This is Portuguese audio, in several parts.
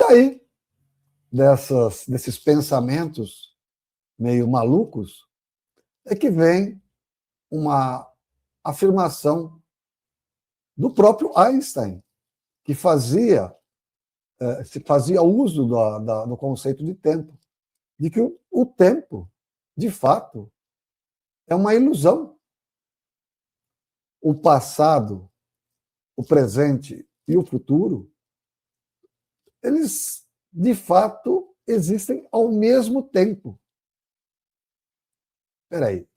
daí, desses pensamentos meio malucos, é que vem uma afirmação do próprio Einstein, que fazia uso do conceito de tempo, de que o tempo, de fato, é uma ilusão. O passado, o presente e o futuro, eles, de fato, existem ao mesmo tempo. Espera aí.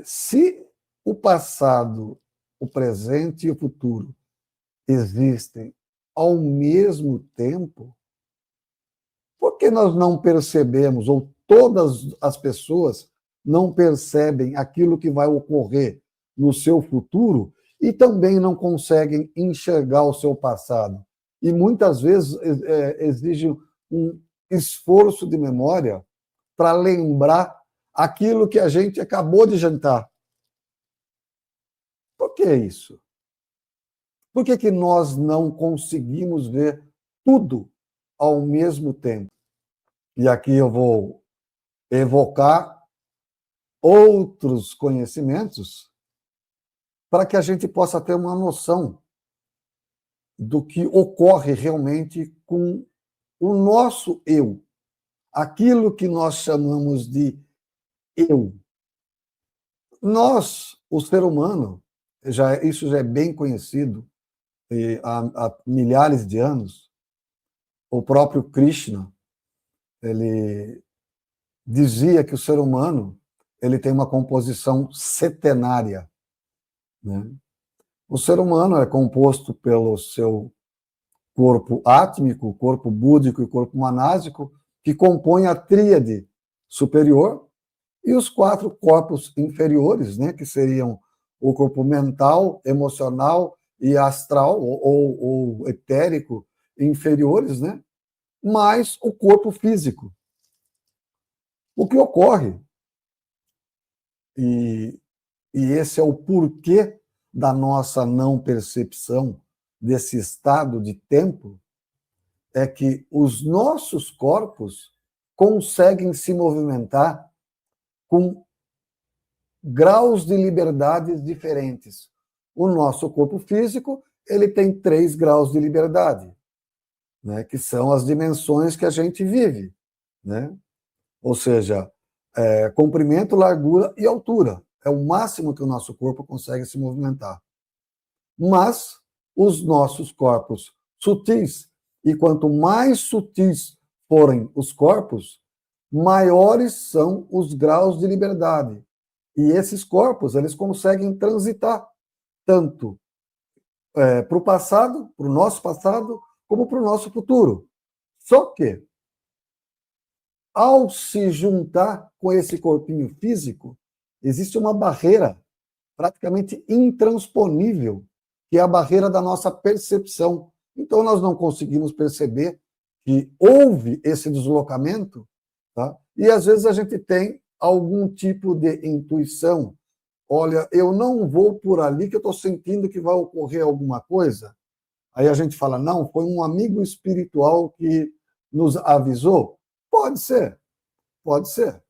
Se o passado, o presente e o futuro existem ao mesmo tempo, por que nós não percebemos, ou todas as pessoas não percebem aquilo que vai ocorrer no seu futuro e também não conseguem enxergar o seu passado? E muitas vezes exige um esforço de memória para lembrar aquilo que a gente acabou de jantar. Por que isso? Por que nós não conseguimos ver tudo ao mesmo tempo? E aqui eu vou evocar outros conhecimentos para que a gente possa ter uma noção do que ocorre realmente com o nosso eu, aquilo que nós chamamos de eu. Nós, o ser humano, isso já é bem conhecido há milhares de anos. O próprio Krishna, ele dizia que o ser humano ele tem uma composição setenária, né? O ser humano é composto pelo seu corpo átmico, corpo búdico e corpo manásico, que compõem a tríade superior, e os 4 corpos inferiores, né, que seriam o corpo mental, emocional e astral, ou etérico, inferiores, né, mais o corpo físico. O que ocorre, e esse é o porquê da nossa não percepção desse estado de tempo, é que os nossos corpos conseguem se movimentar com graus de liberdade diferentes. O nosso corpo físico ele tem 3 graus de liberdade, né, que são as dimensões que a gente vive, né? Ou seja, comprimento, largura e altura. É o máximo que o nosso corpo consegue se movimentar. Mas os nossos corpos sutis, e quanto mais sutis forem os corpos, maiores são os graus de liberdade. E esses corpos, eles conseguem transitar tanto para o passado, para o nosso passado, como para o nosso futuro. Só que, ao se juntar com esse corpinho físico, existe uma barreira praticamente intransponível, que é a barreira da nossa percepção. Então, nós não conseguimos perceber que houve esse deslocamento, tá? E às vezes a gente tem algum tipo de intuição. Olha, eu não vou por ali que eu estou sentindo que vai ocorrer alguma coisa. Aí a gente fala, não, foi um amigo espiritual que nos avisou. Pode ser, pode ser.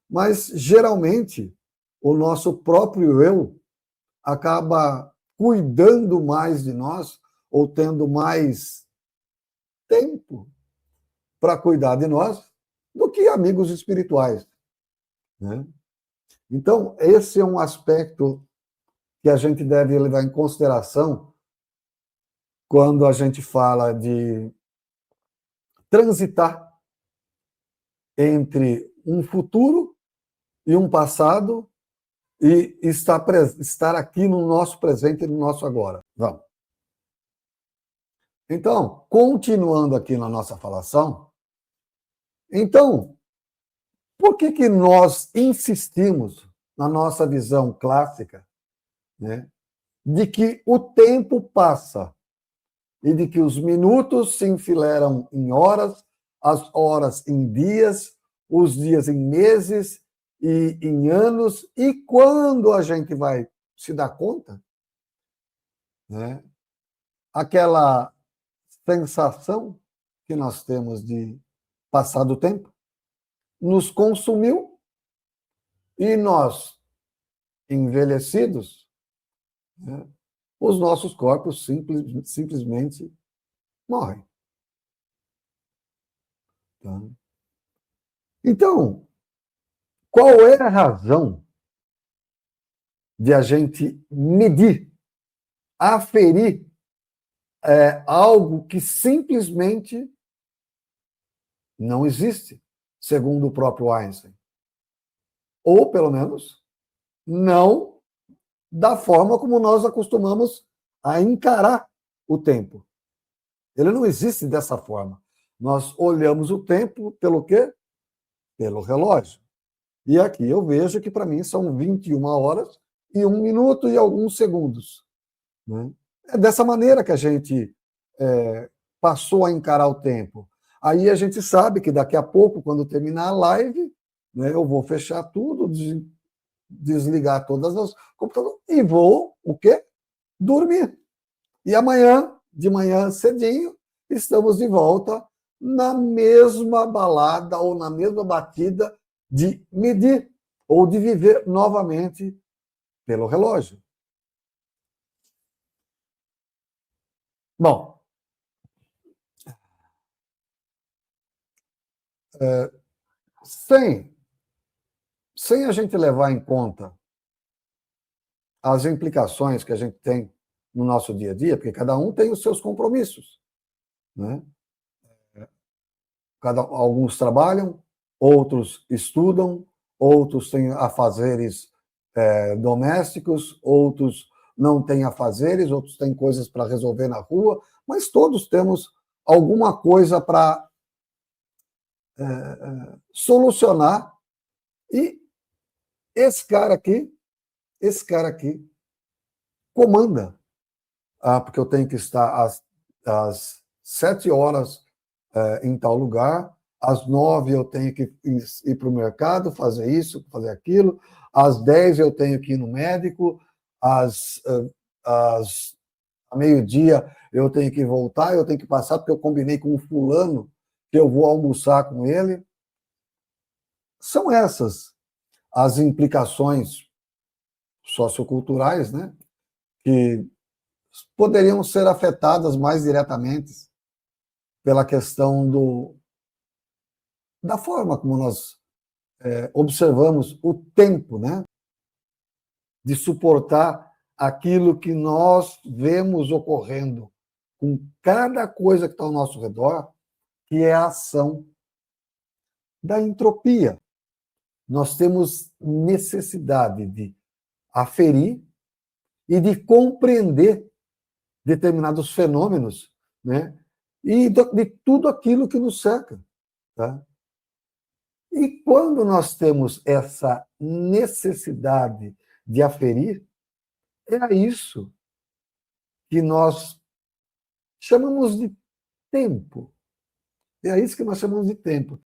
Mas, geralmente, o nosso próprio eu acaba cuidando mais de nós ou tendo mais tempo para cuidar de nós do que amigos espirituais, né? Então, esse é um aspecto que a gente deve levar em consideração quando a gente fala de transitar entre um futuro e um passado e estar aqui no nosso presente e no nosso agora. Vamos. Então, continuando aqui na nossa falação, então, por que nós insistimos na nossa visão clássica, né, de que o tempo passa e de que os minutos se enfileiram em horas, as horas em dias, os dias em meses e em anos, e quando a gente vai se dar conta, né, aquela sensação que nós temos de passar do tempo nos consumiu e nós, envelhecidos, né, os nossos corpos simplesmente morrem. Tá? Então, qual é a razão de a gente medir, aferir algo que simplesmente não existe, segundo o próprio Einstein? Ou, pelo menos, não da forma como nós acostumamos a encarar o tempo. Ele não existe dessa forma. Nós olhamos o tempo pelo quê? Pelo relógio. E aqui eu vejo que, para mim, são 21 horas e 1 minuto e alguns segundos. Né? É dessa maneira que a gente passou a encarar o tempo. Aí a gente sabe que daqui a pouco, quando terminar a live, né, eu vou fechar tudo, desligar todas as computadores e vou, o quê? Dormir. E amanhã, de manhã cedinho, estamos de volta na mesma balada ou na mesma batida de medir ou de viver novamente pelo relógio. Bom, sem a gente levar em conta as implicações que a gente tem no nosso dia a dia, porque cada um tem os seus compromissos, né? Alguns trabalham, outros estudam, outros têm afazeres domésticos, outros não têm afazeres, outros têm coisas para resolver na rua, mas todos temos alguma coisa para solucionar. E esse cara aqui comanda. Porque eu tenho que estar às 7 horas em tal lugar, às 9 eu tenho que ir para o mercado, fazer isso, fazer aquilo, às 10 eu tenho que ir no médico, a meio-dia eu tenho que voltar, eu tenho que passar, porque eu combinei com o fulano que eu vou almoçar com ele. São essas as implicações socioculturais, né, que poderiam ser afetadas mais diretamente pela questão da forma como nós observamos o tempo, né, de suportar aquilo que nós vemos ocorrendo com cada coisa que está ao nosso redor, que é a ação da entropia. Nós temos necessidade de aferir e de compreender determinados fenômenos, né? E de tudo aquilo que nos cerca. Tá? E quando nós temos essa necessidade de aferir, é a isso que nós chamamos de tempo. É a isso que nós chamamos de tempo.